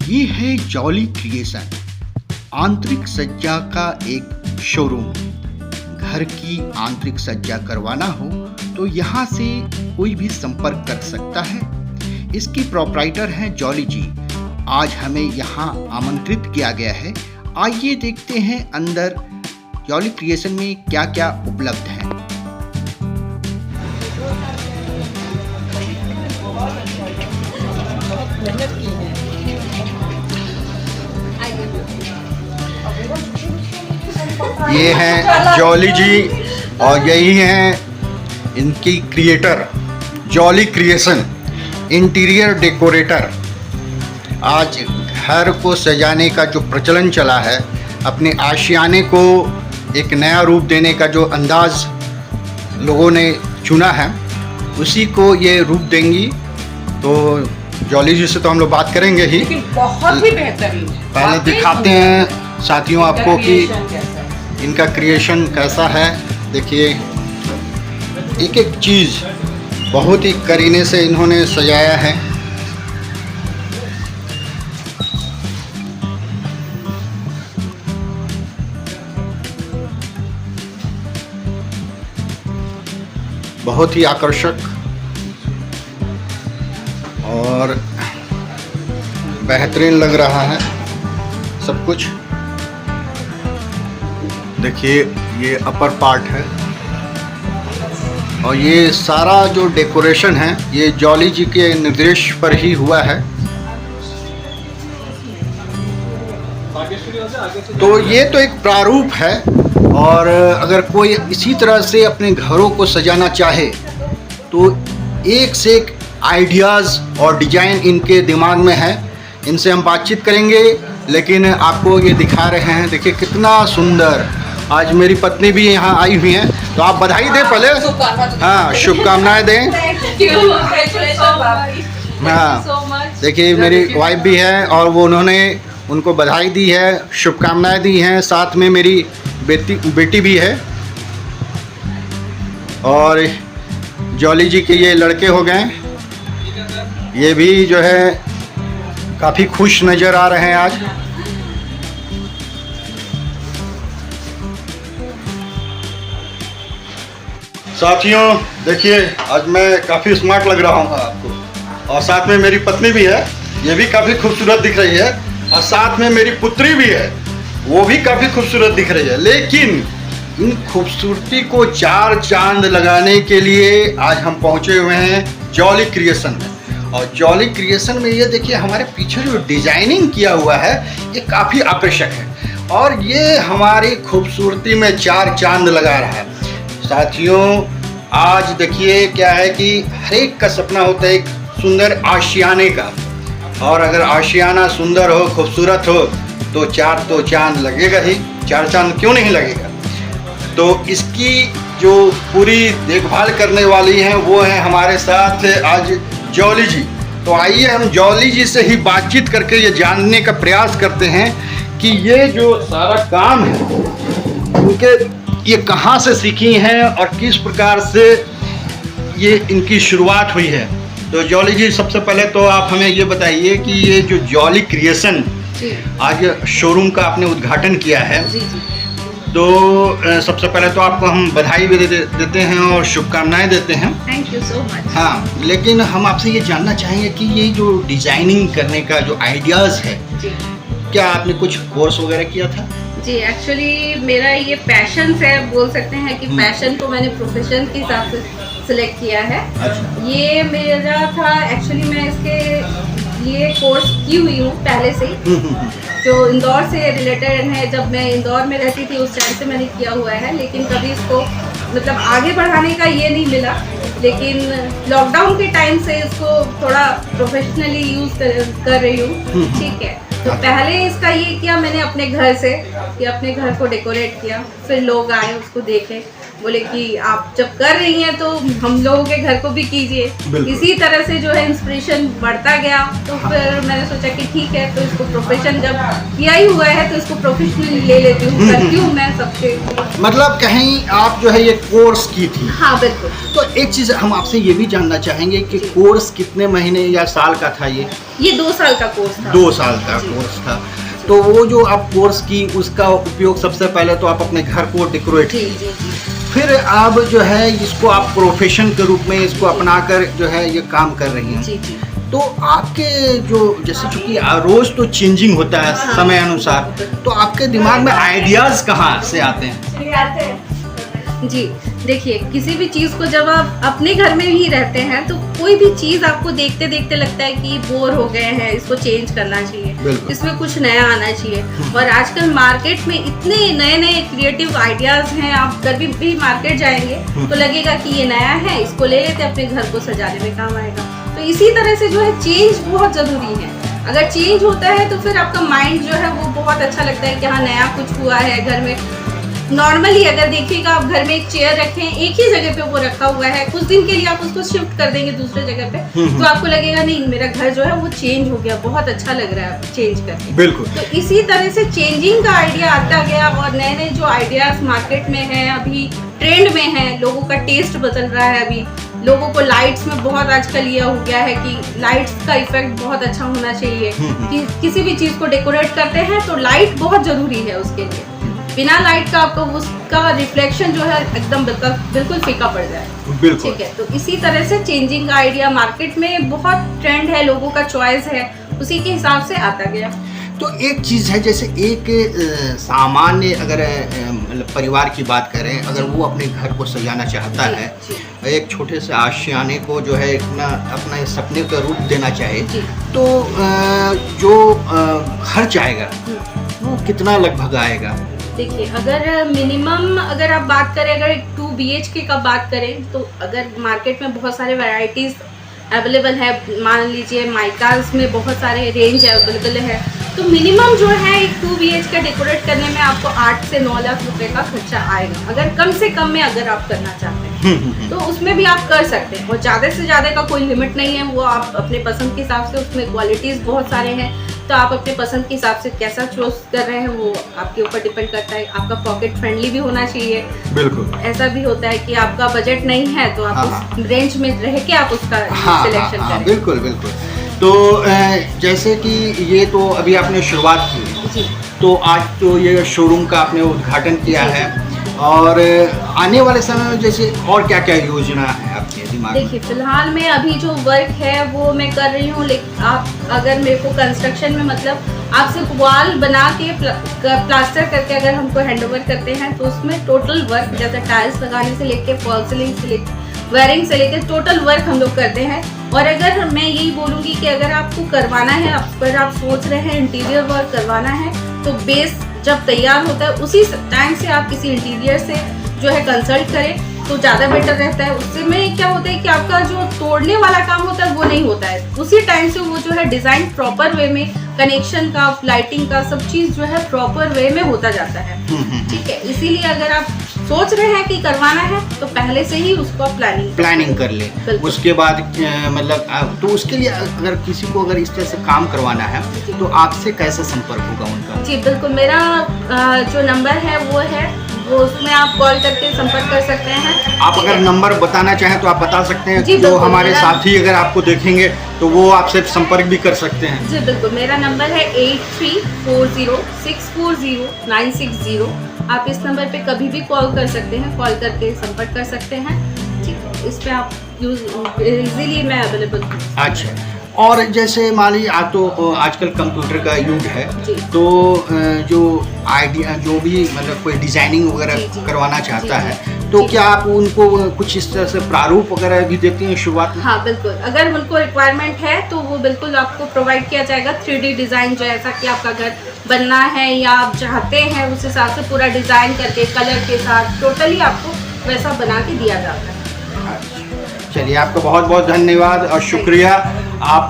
ये है jolly creation, आंतरिक सज्जा का एक शोरूम। घर की आंतरिक सज्जा करवाना हो तो यहाँ से कोई भी संपर्क कर सकता है। इसकी प्रोप्राइटर हैं जॉली जी। आज हमें यहाँ आमंत्रित किया गया है। आइए देखते हैं अंदर जॉली क्रिएशन में क्या क्या उपलब्ध है। ये हैं जॉली जी और यही हैं इनकी creator jolly creation, interior decorator. आज घर को सजाने का जो प्रचलन चला है, अपने आशियाने को एक नया रूप देने का जो अंदाज लोगों ने चुना है, उसी को ये रूप देंगी। तो जॉली जी से तो हम लोग बात करेंगे ही, बहुत ही बेहतरीन। पहले दिखाते हैं साथियों आपको कि इनका क्रिएशन कैसा है। देखिए, एक एक चीज़ बहुत ही करीने से इन्होंने सजाया है। बहुत ही आकर्षक और बेहतरीन लग रहा है सब कुछ। देखिए, ये अपर पार्ट है और ये सारा जो डेकोरेशन है ये जॉली जी के निर्देश पर ही हुआ है। तो ये तो एक प्रारूप है, और अगर कोई इसी तरह से अपने घरों को सजाना चाहे तो एक से एक आइडियाज़ और डिजाइन इनके दिमाग में है। इनसे हम बातचीत करेंगे, लेकिन आपको ये दिखा रहे हैं। देखिए कितना सुंदर। आज मेरी पत्नी भी यहाँ आई हुई हैं, तो आप बधाई दें पहले। हाँ, शुभकामनाएं दें। हाँ, देखिए मेरी वाइफ भी है और वो उन्होंने उनको बधाई दी है, शुभकामनाएं दी हैं। साथ में मेरी बेटी भी है, और जॉली जी के ये लड़के हो गए, ये भी जो है काफ़ी खुश नज़र आ रहे हैं आज। साथियों देखिए, आज मैं काफ़ी स्मार्ट लग रहा हूँ आपको, और साथ में मेरी पत्नी भी है, ये भी काफ़ी खूबसूरत दिख रही है, और साथ में मेरी पुत्री भी है, वो भी काफ़ी खूबसूरत दिख रही है। लेकिन इन खूबसूरती को चार चांद लगाने के लिए आज हम पहुँचे हुए हैं जॉली क्रिएशन में। और जॉली क्रिएशन में ये देखिए, हमारे पीछे जो डिजाइनिंग किया हुआ है ये काफ़ी आकर्षक है, और ये हमारी खूबसूरती में चार चांद लगा रहा है। साथियों, आज देखिए क्या है कि हर एक का सपना होता है एक सुंदर आशियाने का, और अगर आशियाना सुंदर हो, खूबसूरत हो, तो चांद लगेगा ही। चार चांद क्यों नहीं लगेगा। तो इसकी जो पूरी देखभाल करने वाली हैं वो हैं हमारे साथ आज जॉली जी। तो आइए हम जॉली जी से ही बातचीत करके ये जानने का प्रयास करते हैं कि ये जो सारा काम है उनके ये कहाँ से सीखी हैं और किस प्रकार से ये इनकी शुरुआत हुई है। तो जॉली जी, सबसे पहले तो आप हमें ये बताइए कि ये जो जॉली क्रिएशन आज शोरूम का आपने उद्घाटन किया है, तो सबसे पहले तो आपको हम बधाई भी देते हैं और शुभकामनाएं देते हैं। Thank you so much. हाँ, लेकिन हम आपसे ये जानना चाहेंगे कि ये जो डिजाइनिंग करने का जो आइडियाज़ है, क्या आपने कुछ कोर्स वगैरह किया था? जी, एक्चुअली मेरा ये पैशन है, बोल सकते हैं कि पैशन को मैंने प्रोफेशन के हिसाब से सिलेक्ट किया है। अच्छा। ये मेरा था, एक्चुअली मैं इसके ये कोर्स की हुई हूँ पहले से ही, जो इंदौर से रिलेटेड है। जब मैं इंदौर में रहती थी उस टाइम से मैंने किया हुआ है, लेकिन कभी इसको मतलब आगे बढ़ाने का ये नहीं मिला। लेकिन लॉकडाउन के टाइम से इसको थोड़ा प्रोफेशनली यूज कर रही हूँ। ठीक है, तो पहले इसका ये किया मैंने अपने घर से, कि अपने घर को डेकोरेट किया। फिर लोग आए, उसको देखे, बोले कि आप जब कर रही हैं तो हम लोगों के घर को भी कीजिए। इसी तरह से जो है इंस्पिरेशन बढ़ता गया। तो फिर मैंने सोचा कि ठीक है, तो इसको प्रोफेशन जब किया ही हुआ है तो इसको प्रोफेशनली ले लेती हूँ, करती हूँ मैं सबके। मतलब कहीं आप जो है ये कोर्स की थी? हाँ बिल्कुल। तो एक चीज़ हम आपसे ये भी जानना चाहेंगे कि कोर्स कितने महीने या साल का था ये? ये 2 साल का कोर्स था। 2 साल का कोर्स था। तो वो जो आप कोर्स की उसका उपयोग सबसे पहले तो आप अपने घर को डेकोरेट, जी जी जी। फिर आप जो है इसको आप प्रोफेशन के रूप में इसको अपनाकर जो है ये काम कर रही हैं। जी जी। तो आपके जो जैसे चूंकि रोज तो चेंजिंग होता है समय अनुसार, तो आपके दिमाग में आइडियाज कहाँ से आते हैं? जी देखिए, किसी भी चीज़ को जब आप अपने घर में ही रहते हैं तो कोई भी चीज़ आपको देखते देखते लगता है कि बोर हो गए हैं, इसको चेंज करना चाहिए, इसमें कुछ नया आना चाहिए। और आजकल मार्केट में इतने नए नए क्रिएटिव आइडियाज हैं, आप कभी भी मार्केट जाएंगे तो लगेगा कि ये नया है, इसको ले लेते अपने घर को सजाने में काम आएगा। तो इसी तरह से जो है चेंज बहुत ज़रूरी है। अगर चेंज होता है तो फिर आपका माइंड जो है वो बहुत अच्छा लगता है कि हाँ नया कुछ हुआ है घर में। नॉर्मली अगर देखिएगा आप घर में एक चेयर रखें, एक ही जगह पे वो रखा हुआ है, कुछ दिन के लिए आप उसको शिफ्ट कर देंगे दूसरे जगह पे, तो आपको लगेगा नहीं मेरा घर जो है वो चेंज हो गया, बहुत अच्छा लग रहा है चेंज करके। बिल्कुल। तो इसी तरह से चेंजिंग का आइडिया आता गया और नए नए जो आइडियाज मार्केट में है, अभी ट्रेंड में है, लोगों का टेस्ट बदल रहा है। अभी लोगों को लाइट्स में बहुत आजकल ये हो गया है कि लाइट्स का इफेक्ट बहुत अच्छा होना चाहिए। कि किसी भी चीज को डेकोरेट करते हैं तो लाइट बहुत जरूरी है उसके लिए। बिना लाइट का आपको उसका रिफ्लेक्शन जो है एकदम बिल्कुल फीका पड़ जाए। बिल्कुल। ठीक है, तो इसी तरह से चेंजिंग का आइडिया मार्केट में बहुत ट्रेंड है, लोगों का चॉइस है, उसी के हिसाब से आता गया। तो एक चीज़ है, जैसे एक सामान्य अगर मतलब परिवार की बात करें, अगर वो अपने घर को सजाना चाहता है, एक छोटे से आशियाने को जो है अपना सपने का रूप देना चाहे, तो जो खर्च आएगा वो कितना लगभग आएगा? देखिए, अगर मिनिमम अगर आप बात करें, अगर 2 BHK का बात करें तो अगर मार्केट में बहुत सारे वैरायटीज़ अवेलेबल है, मान लीजिए माइकास में बहुत सारे रेंज अवेलेबल है, तो मिनिमम जो है एक 2 BHK डेकोरेट करने में आपको 8 से 9 लाख रुपए का खर्चा आएगा। अगर कम से कम में अगर आप करना चाहते हैं तो उसमें भी आप कर सकते हैं, और ज़्यादा से ज़्यादा का कोई लिमिट नहीं है। वो आप अपने पसंद के हिसाब से, उसमें क्वालिटीज़ बहुत सारे हैं, तो आप अपने पसंद के हिसाब से कैसा चूज कर रहे हैं वो आपके ऊपर डिपेंड करता है। आपका पॉकेट फ्रेंडली भी होना चाहिए। बिल्कुल। ऐसा भी होता है कि आपका बजट नहीं है तो आप उस रेंज में रह के आप उसका सिलेक्शन करें। बिल्कुल बिल्कुल। तो जैसे कि ये तो अभी आपने शुरुआत की, तो आज तो ये शोरूम का आपने उद्घाटन किया है, और आने वाले समय में जैसे और क्या क्या योजना है आपके दिमाग में? देखिए, फिलहाल में अभी जो वर्क है वो मैं कर रही हूँ, लेकिन आप अगर मेरे को कंस्ट्रक्शन में मतलब आप सिर्फ वॉल बना के प्लास्टर करके अगर हमको हैंडओवर करते हैं तो उसमें टोटल वर्क, जैसे टाइल्स लगाने से लेके फॉल सीलिंग से लेके वायरिंग से लेकर टोटल वर्क हम लोग करते हैं। और अगर मैं यही बोलूँगी कि अगर आपको करवाना है, अगर आप सोच रहे हैं इंटीरियर वर्क करवाना है, तो बेस जब तैयार होता है उसी टाइम से आप किसी इंटीरियर से जो है कंसल्ट करें तो ज़्यादा बेटर रहता है। उससे में क्या होता है कि आपका जो तोड़ने वाला काम होता है वो नहीं होता है, उसी टाइम से वो जो है डिज़ाइन प्रॉपर वे में, कनेक्शन का, लाइटिंग का, सब चीज़ जो है प्रॉपर वे में होता जाता है। ठीक है, इसीलिए अगर आप सोच रहे हैं कि करवाना है तो पहले से ही उसको प्लानिंग कर ले। उसके बाद मतलब तो उसके लिए अगर किसी को अगर इस तरह से काम करवाना है तो आपसे कैसे संपर्क होगा उनका? जी बिल्कुल, मेरा जो नंबर है वो है, वो उसमें आप कॉल करके संपर्क कर सकते हैं। आप अगर नंबर बताना चाहें तो आप बता सकते हैं, जी, जो हमारे साथी अगर आपको देखेंगे तो वो आपसे संपर्क भी कर सकते हैं। जी बिल्कुल, मेरा नंबर है 8340640960। आप इस नंबर पे कभी भी कॉल कर सकते हैं, कॉल करके संपर्क कर सकते हैं। ठीक है, इस पे आप इजीली मैं अवेलेबल हूँ। अच्छा, और जैसे मान लीजिए आज तो आजकल कंप्यूटर का युग है, तो जो आइडिया जो भी मतलब कोई डिजाइनिंग वगैरह करवाना चाहता है तो क्या आप उनको कुछ इस तरह से प्रारूप वगैरह भी देती हैं शुरुआत में? हाँ बिल्कुल, अगर उनको रिक्वायरमेंट है तो वो बिल्कुल आपको प्रोवाइड किया जाएगा। 3D डिज़ाइन जो ऐसा कि आपका घर बनना है या आप चाहते हैं उस हिसाब से पूरा डिज़ाइन करके कलर के साथ टोटली आपको वैसा बना के दिया जाता है। चलिए, आपका बहुत बहुत धन्यवाद और शुक्रिया। आप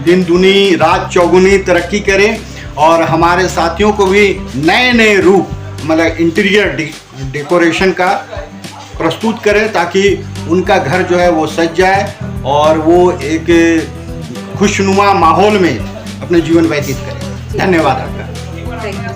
दिन दूनी रात चौगुनी तरक्की करें और हमारे साथियों को भी नए नए रूप मतलब इंटीरियर डेकोरेशन का प्रस्तुत करें ताकि उनका घर जो है वो सज जाए और वो एक खुशनुमा माहौल में अपने जीवन व्यतीत करें। धन्यवाद आपका।